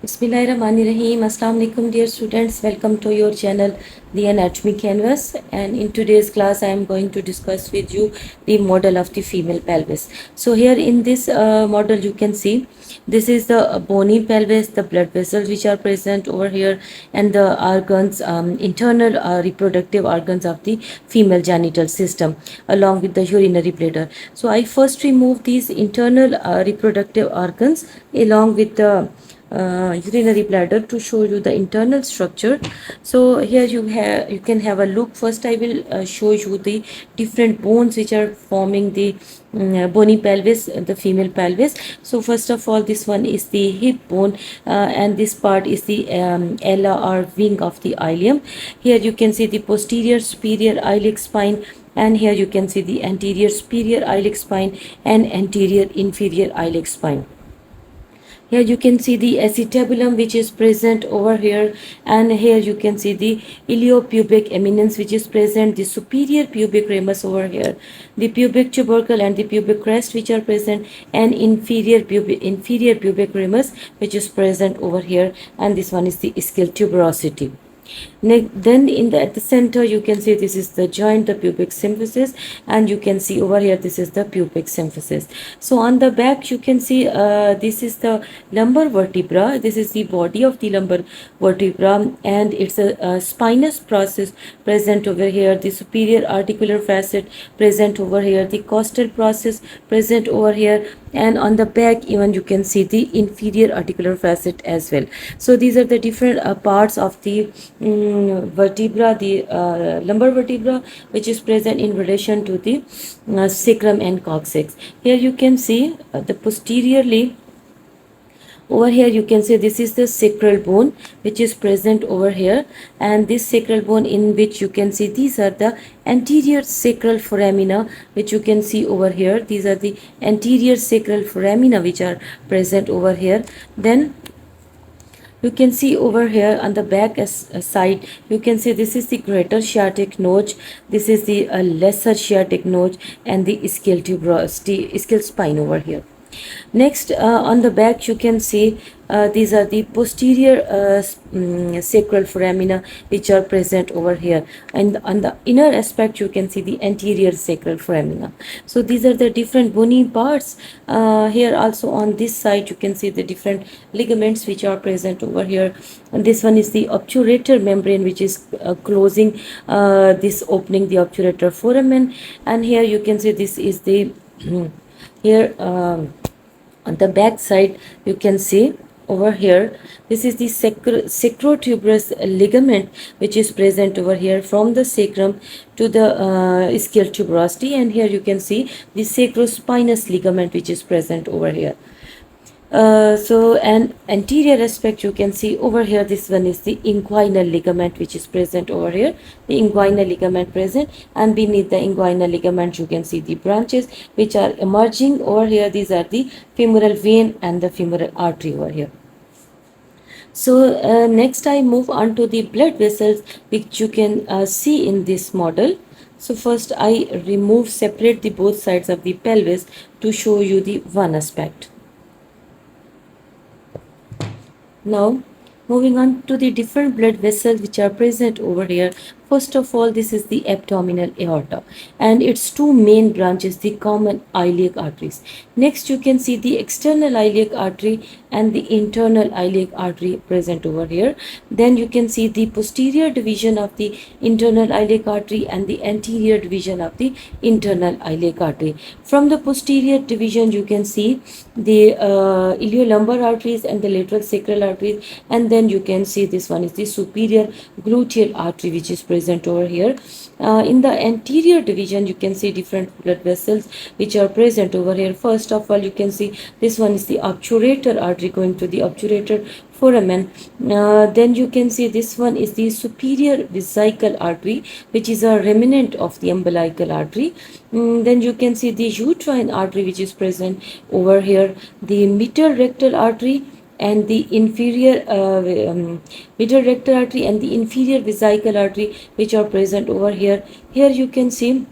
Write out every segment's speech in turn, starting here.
Bismillahirrahmanirrahim. Assalamu alaikum, dear students. Welcome to your channel, The Anatomy Canvas. And in today's class, I am going to discuss with you the model of the female pelvis. So here in this model, you can see this is the bony pelvis, the blood vessels which are present over here, and the organs, internal reproductive organs of the female genital system, along with the urinary bladder. So I first remove these internal reproductive organs along with the urinary bladder to show you the internal structure. So here you can have a look. First I will show you the different bones which are forming the bony pelvis, the female pelvis. So first of all, this one is the hip bone, and this part is the ala or wing of the ilium. Here you can see the posterior superior iliac spine, and here you can see the anterior superior iliac spine and anterior inferior iliac spine. Here you can see the acetabulum which is present over here, and here you can see the iliopubic eminence which is present, the superior pubic ramus over here, the pubic tubercle and the pubic crest which are present, and inferior pubic ramus which is present over here, and this one is the ischial tuberosity. Then at the center you can see this is the joint, the pubic symphysis, and you can see over here this is the pubic symphysis. So on the back you can see this is the lumbar vertebra. This is the body of the lumbar vertebra, and it's a spinous process present over here, the superior articular facet present over here, the costal process present over here, and on the back even you can see the inferior articular facet as well. So these are the different parts of the vertebra, the lumbar vertebra, which is present in relation to the sacrum and coccyx. Here you can see the posteriorly. Over here you can see this is the sacral bone which is present over here, and this sacral bone in which you can see these are the anterior sacral foramina which you can see over here. These are the anterior sacral foramina which are present over here. Then you can see over here on the back side you can see this is the greater sciatic notch, this is the lesser sciatic notch, and the ischial tuberosity, ischial spine over here. Next, on the back you can see these are the posterior sacral foramina which are present over here, and on the inner aspect you can see the anterior sacral foramina. So these are the different bony parts. Here also on this side you can see the different ligaments which are present over here, and this one is the obturator membrane which is closing this opening, the obturator foramen, and here you can see this is the here on the back side you can see over here this is the sacrotuberous ligament which is present over here from the sacrum to the ischial tuberosity, and here you can see the sacrospinous ligament which is present over here. So an anterior aspect you can see over here, this one is the inguinal ligament which is present over here, the inguinal ligament present, and beneath the inguinal ligament you can see the branches which are emerging over here. These are the femoral vein and the femoral artery over here. So next I move on to the blood vessels which you can see in this model. So first I separate the both sides of the pelvis to show you the one aspect. Now, moving on to the different blood vessels which are present over here. First of all, this is the abdominal aorta and its two main branches, the common iliac arteries. Next, you can see the external iliac artery and the internal iliac artery present over here. Then you can see the posterior division of the internal iliac artery and the anterior division of the internal iliac artery. From the posterior division, you can see the iliolumbar arteries and the lateral sacral arteries, and then you can see this one is the superior gluteal artery which is present over here. In the anterior division you can see different blood vessels which are present over here. First of all, you can see this one is the obturator artery going to the obturator foramen. Then you can see this one is the superior vesical artery which is a remnant of the umbilical artery. Then you can see the uterine artery which is present over here, the middle rectal artery and the inferior middle rectal artery and the inferior vesical artery which are present over here. Here you can see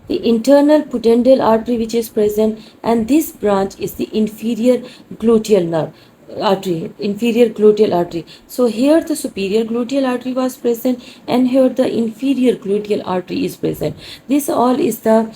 the internal pudendal artery which is present, and this branch is the inferior gluteal nerve. artery, inferior gluteal artery. So here the superior gluteal artery was present, and here the inferior gluteal artery is present. This all is the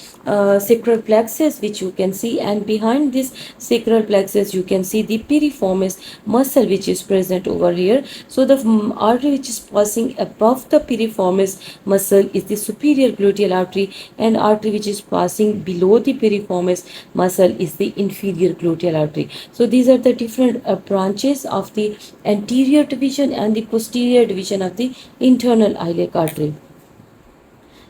sacral plexus which you can see, and behind this sacral plexus you can see the piriformis muscle which is present over here. So the artery which is passing above the piriformis muscle is the superior gluteal artery, and artery which is passing below the piriformis muscle is the inferior gluteal artery. So these are the different branches of the anterior division and the posterior division of the internal iliac artery.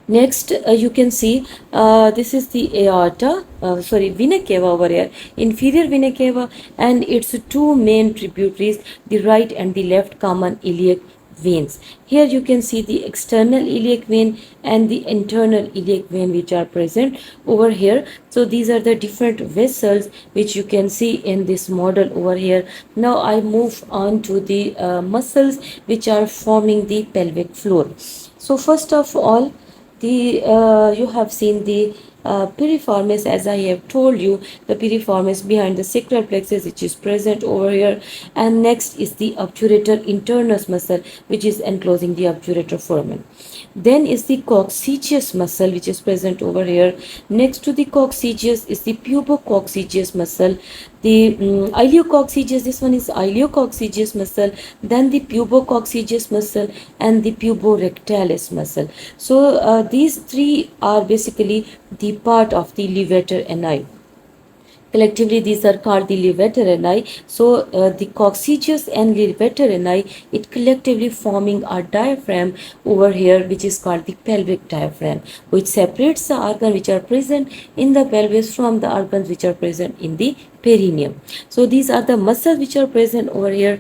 Next, you can see this is the aorta, vena cava over here, inferior vena cava, and its two main tributaries, the right and the left common iliac veins. Here you can see the external iliac vein and the internal iliac vein which are present over here. So these are the different vessels which you can see in this model over here. Now I move on to the muscles which are forming the pelvic floor. So first of all, you have seen the piriformis. As I have told you, the piriformis behind the sacral plexus which is present over here, and next is the obturator internus muscle which is enclosing the obturator foramen. Then is the coccygeus muscle which is present over here. Next to the coccygeus is the pubococcygeus muscle. The iliococcygeus, this one is iliococcygeus muscle, then the pubococcygeus muscle, and the puborectalis muscle. So these three are basically the part of the levator ani. Collectively, these are called the levator ani. So, the coccygeus and levator ani, it collectively forming a diaphragm over here, which is called the pelvic diaphragm, which separates the organs which are present in the pelvis from the organs which are present in the perineum. So these are the muscles which are present over here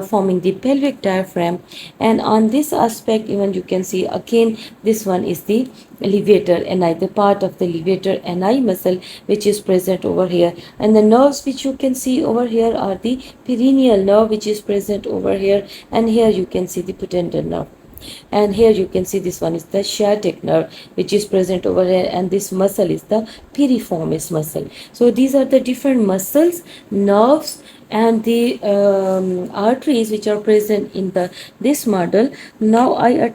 forming the pelvic diaphragm, and on this aspect even you can see again this one is the levator ani, the part of the levator ani muscle which is present over here, and the nerves which you can see over here are the perineal nerve which is present over here, and here you can see the pudendal nerve. And here you can see this one is the sciatic nerve which is present over here, and this muscle is the piriformis muscle. So these are the different muscles, nerves, and the arteries which are present in this model. Now I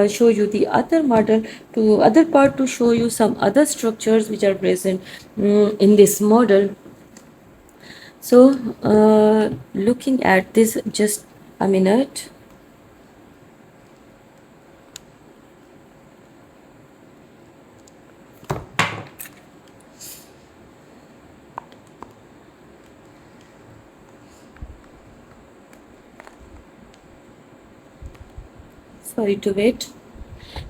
show you the other model, to other part, to show you some other structures which are present in this model. So looking at this, just a minute. Sorry to wait.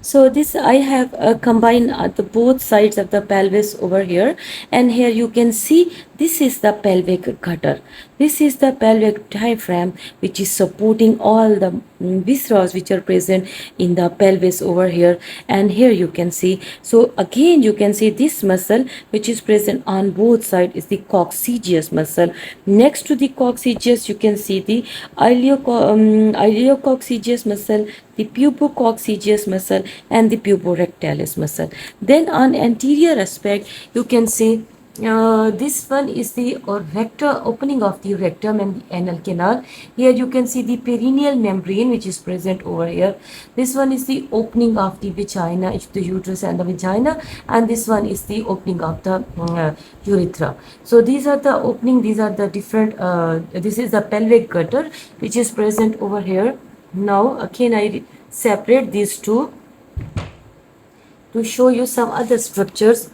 So this I have combined the both sides of the pelvis over here, and here you can see this is the pelvic gutter. This is the pelvic diaphragm which is supporting all the viscera which are present in the pelvis over here, and here you can see. So again you can see this muscle which is present on both sides is the coccygeus muscle. Next to the coccygeus you can see the iliococcygeus muscle, the pubococcygeus muscle, and the puborectalis muscle. Then on anterior aspect you can see this one is the opening of the rectum and the anal canal. Here you can see the perineal membrane which is present over here. This one is the opening of the vagina, the uterus and the vagina, and this one is the opening of the urethra. So these are the opening, these are the different, this is the pelvic gutter which is present over here. Now again I separate these two to show you some other structures.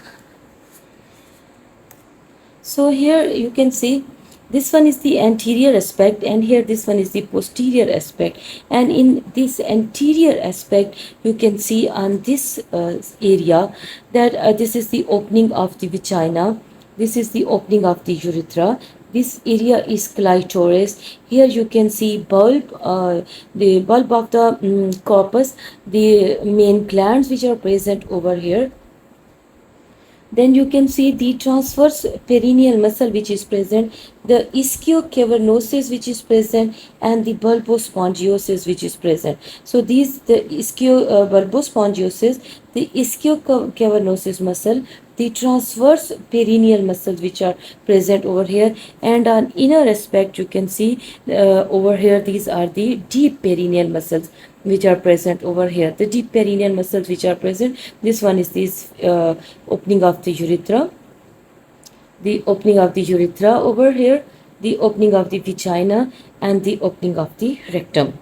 So here you can see this one is the anterior aspect, and here this one is the posterior aspect, and in this anterior aspect you can see on this area that this is the opening of the vagina, this is the opening of the urethra, this area is clitoris. Here you can see bulb, the bulb of the corpus, the main glands which are present over here. Then you can see the transverse perineal muscle which is present, the ischiocavernosus which is present, and the bulbospongiosis which is present. So these, the bulbospongiosis, the ischiocavernosus muscle, the transverse perineal muscles which are present over here, and on inner aspect you can see over here, these are the deep perineal muscles which are present over here. The deep perineal muscles which are present, this one is this opening of the urethra, the opening of the urethra over here, the opening of the vagina, and the opening of the rectum.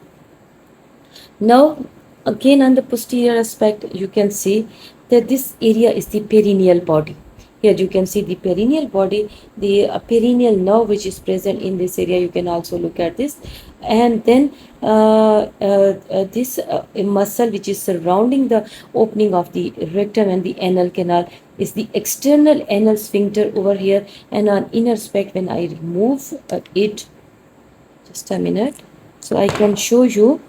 Now again on the posterior aspect you can see that this area is the perineal body. Here you can see the perineal body, the perineal nerve which is present in this area. You can also look at this, and then this muscle which is surrounding the opening of the rectum and the anal canal is the external anal sphincter over here. And on inner aspect, when I remove it, just a minute, so I can show you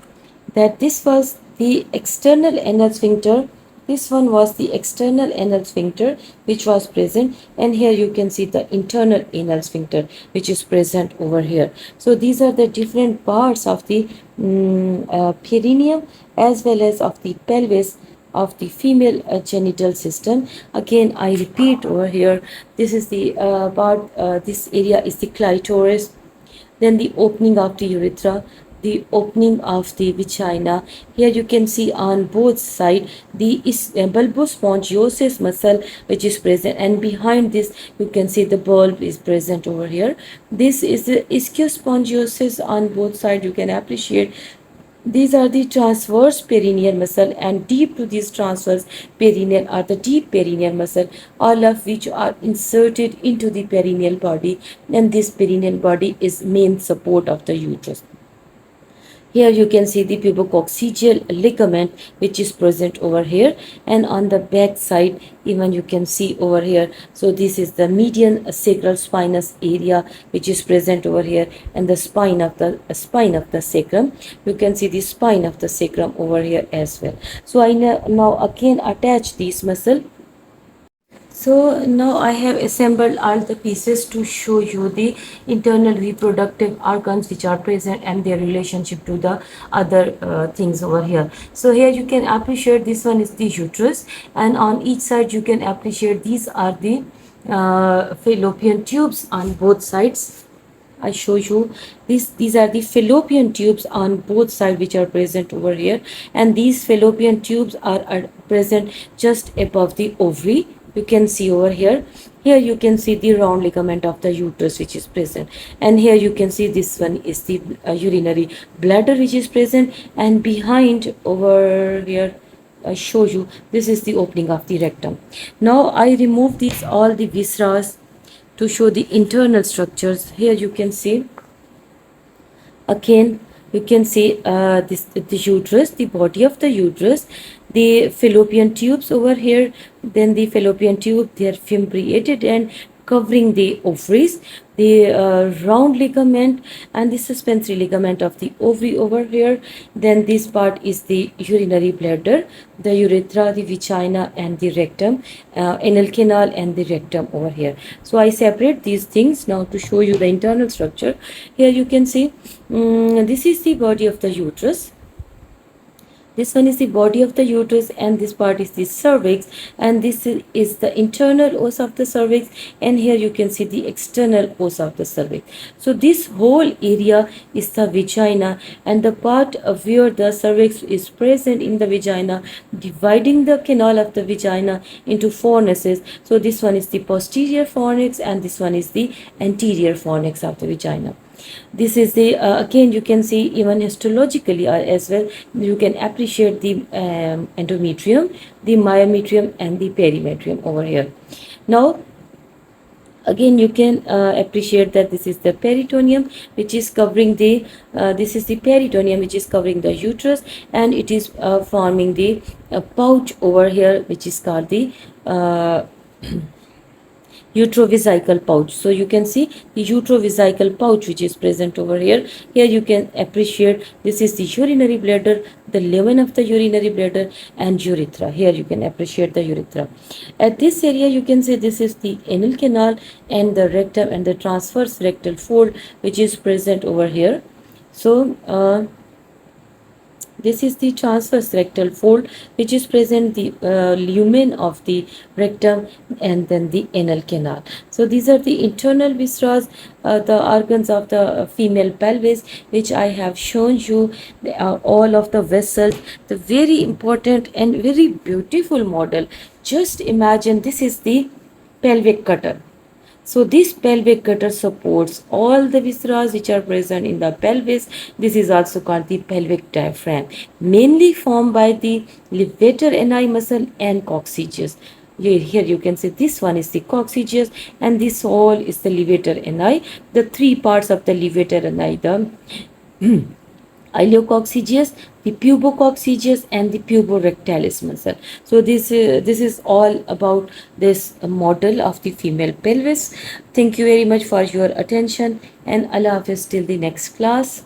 that this was the external anal sphincter. This one was the external anal sphincter which was present, and here you can see the internal anal sphincter which is present over here. So these are the different parts of the perineum as well as of the pelvis of the female genital system. Again I repeat over here, this is the part, this area is the clitoris, then the opening of the urethra, the opening of the vagina. Here you can see on both sides the bulbospongiosis muscle which is present, and behind this you can see the bulb is present over here. This is the ischiospongiosis on both sides. You can appreciate these are the transverse perineal muscle, and deep to this transverse perineal are the deep perineal muscle, all of which are inserted into the perineal body, and this perineal body is main support of the uterus. Here you can see the pubococcygeal ligament which is present over here, and on the back side even you can see over here. So this is the median sacral spinous area which is present over here, and the spine of the sacrum. You can see the spine of the sacrum over here as well. So I now again attach these muscle. So now I have assembled all the pieces to show you the internal reproductive organs which are present and their relationship to the other things over here. So here you can appreciate this one is the uterus, and on each side you can appreciate these are the fallopian tubes on both sides. I show you these are the fallopian tubes on both sides which are present over here, and these fallopian tubes are present just above the ovary. You can see over here. Here you can see the round ligament of the uterus which is present, and here you can see this one is the urinary bladder which is present, and behind over here I show you this is the opening of the rectum. Now I remove these all the viscera to show the internal structures. Here you can see again, you can see this the uterus, the body of the uterus, the fallopian tubes over here, then the fallopian tube, they are fimbriated and covering the ovaries, the round ligament and the suspensory ligament of the ovary over here. Then this part is the urinary bladder, the urethra, the vagina and the rectum, anal canal and the rectum over here. So I separate these things now to show you the internal structure. Here you can see this is the body of the uterus. This one is the body of the uterus, and this part is the cervix, and this is the internal os of the cervix, and here you can see the external os of the cervix. So this whole area is the vagina, and the part of where the cervix is present in the vagina, dividing the canal of the vagina into fornices. So this one is the posterior fornix and this one is the anterior fornix of the vagina. This is the again you can see even histologically as well. You can appreciate the endometrium, the myometrium and the perimetrium over here. Now again you can appreciate that this is the peritoneum which is covering the this is the peritoneum which is covering the uterus, and it is forming the pouch over here which is called the Utrovesical pouch. So you can see the utrovesical pouch which is present over here. Here you can appreciate this is the urinary bladder, the lumen of the urinary bladder, and urethra. Here you can appreciate the urethra. At this area you can say this is the anal canal and the rectum and the transverse rectal fold which is present over here. So this is the transverse rectal fold which is present the lumen of the rectum and then the anal canal. So these are the internal viscera, the organs of the female pelvis which I have shown you. They are all of the vessels, the very important and very beautiful model. Just imagine this is the pelvic cutter. So this pelvic gutter supports all the viscera which are present in the pelvis. This is also called the pelvic diaphragm, mainly formed by the levator ani muscle and coccygeus. Here you can see this one is the coccygeus and this all is the levator ani. The three parts of the levator ani, the ileococcygeus, the pubococcygeus, and the puborectalis muscle. So this is all about this model of the female pelvis. Thank you very much for your attention, and Allah Hafiz till the next class.